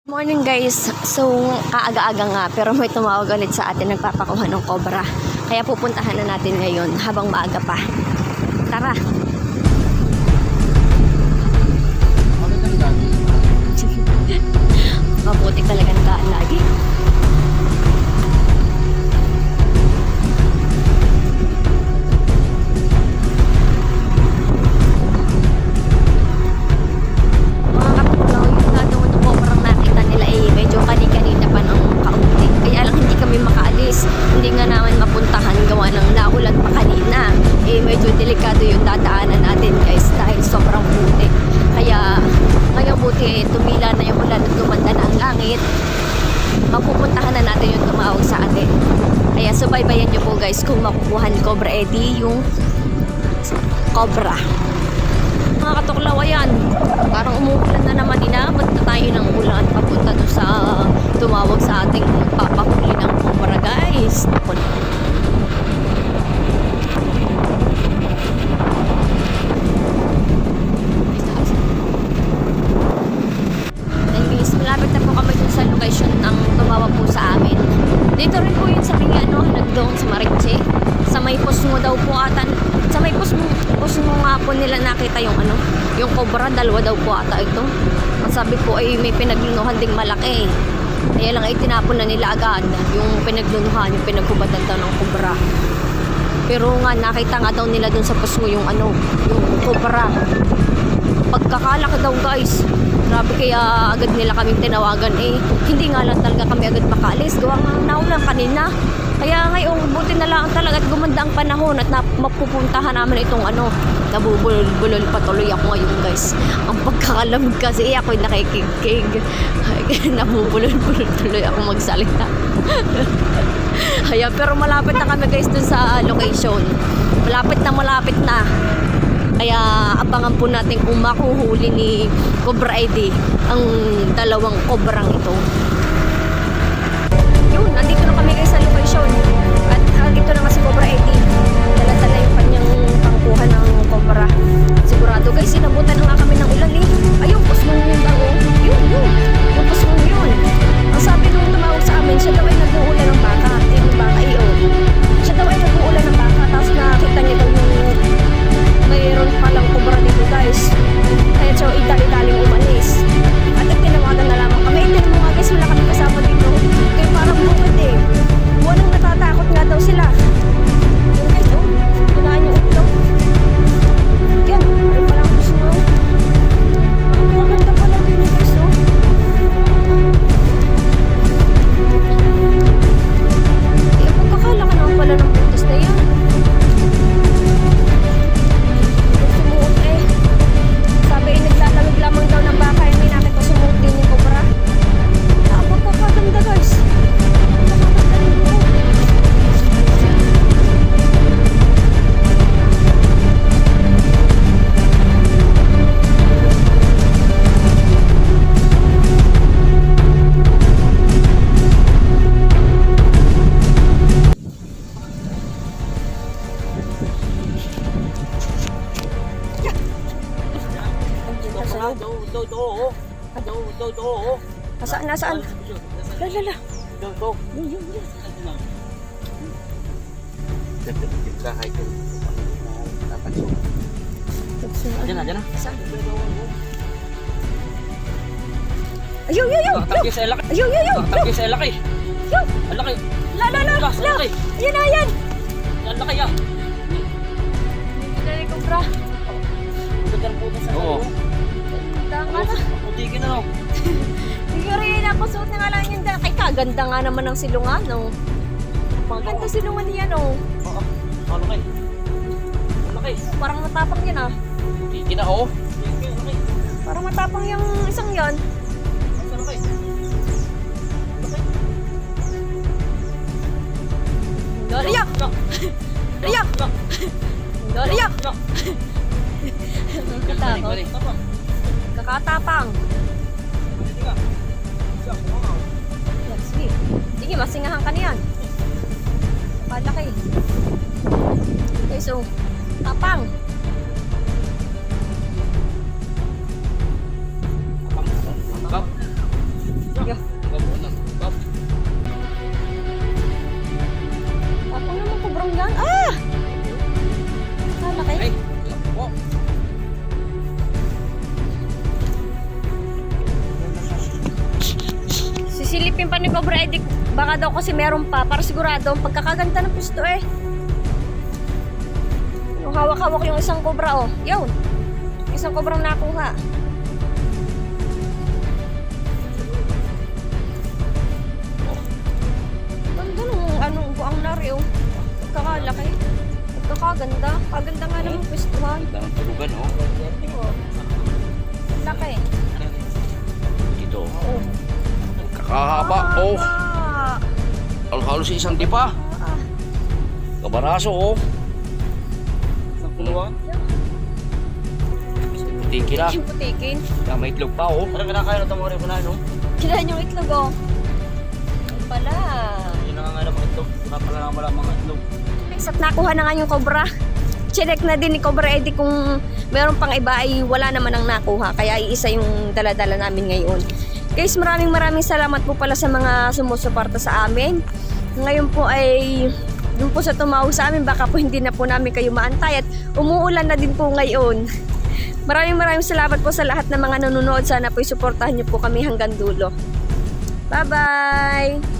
Morning guys, so kaaga-aga nga pero may tumawag ulit sa atin nagpapakuha ng cobra. Kaya pupuntahan na natin ngayon habang maaga pa. Tara! Mabuti talaga ng daan lagi. Hindi nga naman mapuntahan gawa ng naulan pa kanina. Medyo delikado yung dadaanan natin guys dahil sobrang putik. Kaya ngayon buti tumila na yung ulan at gumanda na ang langit. Mapupuntahan na natin yung tumawag sa atin. Kaya subaybayan nyo po guys kung makukuha ni Cobra Eddie yung cobra. Mga katuklaw, ayan, parang umuulan na naman. Inabot na tayo ng ulan papunta doon sa tumawag sa ating papahuli ng cobra guys. Anyways, malapit na po kami dun sa location ng tumawag po sa amin. Dito rin po yun sa may nagdoon sa Mariche. Sa may Pusmo daw po ata. Sa may Pusmo nga po nila nakita yung yung cobra, dalawa daw po ata ito. Ang sabi po ay may pinaglunuhan ding malaki. Kaya lang ay tinapon na nila agad yung pinaglunuhan, yung pinagkubadan daw ng cobra. Pero nga nakita nga daw nila dun sa Pusmo yung yung cobra. Pagkakalaki daw guys. Grabe, kaya agad nila kaming tinawagan. Hindi nga lang talaga kami agad makaalis. Gawa nga naulan kanina. Kaya ngayon, buti na lang talaga at gumanda ang panahon at mapupuntahan namin itong nabubulol patuloy ako ngayon guys. Ang pagkakalamig kasi ako'y nakikigkig. Nabubulol tuloy ako magsalita. Kaya, pero malapit na kami guys dun sa location. Malapit na. Kaya abangan po natin kung makuhuli ni Cobra Eddie ang dalawang cobrang ito. Yun, nandito na kami guys sa location. At dito na nga si Cobra Eddie. Dala-dala yung kanyang pangkuha ng cobra. Sigurado guys, sinabutan na nga kami ng ulan Ayun, pusmong yun daw. Yun. Yung pusmong yun. Ang sabi nung tumawag sa amin, siya daw ay nag-uulan ng baka. Yung baka siya daw ay nag-uulan ng baka. Tapos nakita niya daw yung mayroon palang cobra dito guys. Kaya siya idali-daling umalis. At tinawagan na lamang kami. Tingnan mo nga guys, wala kami kasama dito. Kaya parang bukod Walang natatakot nga daw sila. Yun guys, hinaan yung ito. Yan, ay parang gusto mo. Ang ganda pala din guys, pagkakala ka naman pala ng putos na yan. Sabi naglalamig lamang daw ng baka. Hindi nakita sumuot din yung cobra. Pagkakaganda guys. Nasaan? Lala. Yun. Diyan na. Ayaw. Takatagyo sa elaki. Ayaw. Takatagyo sa elaki. Ang laki. La. Yan. Ang laki yan. Hindi na cobra. Ang ganda po sa Oo. Tanga na. Putigin na. Hindi rin ako suot na nga lang yun. Ay, kaganda nga naman ng silungan, Maganda silungan niya, Oo. Ang laki. Parang matapang yan, Putigin na, Parang matapang yung isang yan. Ang laki. Riyak! Kakatapang. Sige, masingahan ka niyan. Palaki. Okay, so, tapang. Silipin pa ni Cobra Eddie. Baka daw kasi meron pa. Para sigurado, ang pagkakaganda ng pusto eh. Yung hawak-hawak yung isang cobra oh. Yun. Isang cobrang nakuha. Ganda nung anong buang nari oh. Kakalaki. Kakaganda. Kaganda nga naman pwestuhan. Ganda ng tulugan, oh. Oh. Laki. Dito. Oh. Kakahaba, oh. Ah. Halos isang dipa. Ah. Kabaraso, oh. Isang puluhan. Putiki na. Yung putikin. May itlog pa, oh. Parang kinakain na ito mga rin no? Kailan yung itlog oh. Ay pala. Yun na nga ng mga itlog. Saka pala nga wala mga itlog. At nakuha na nga yung cobra. Chinek na din ni Cobra Eddie kung meron pang iba ay wala naman ang nakuha. Kaya iisa yung dala-dala namin ngayon. Guys, maraming salamat po pala sa mga sumusuporta sa amin. Ngayon po ay dun po sa tumawag sa amin, baka po hindi na po namin kayo maantay at umuulan na din po ngayon. Maraming salamat po sa lahat ng mga nanonood. Sana po suportahan niyo po kami hanggang dulo. Bye-bye!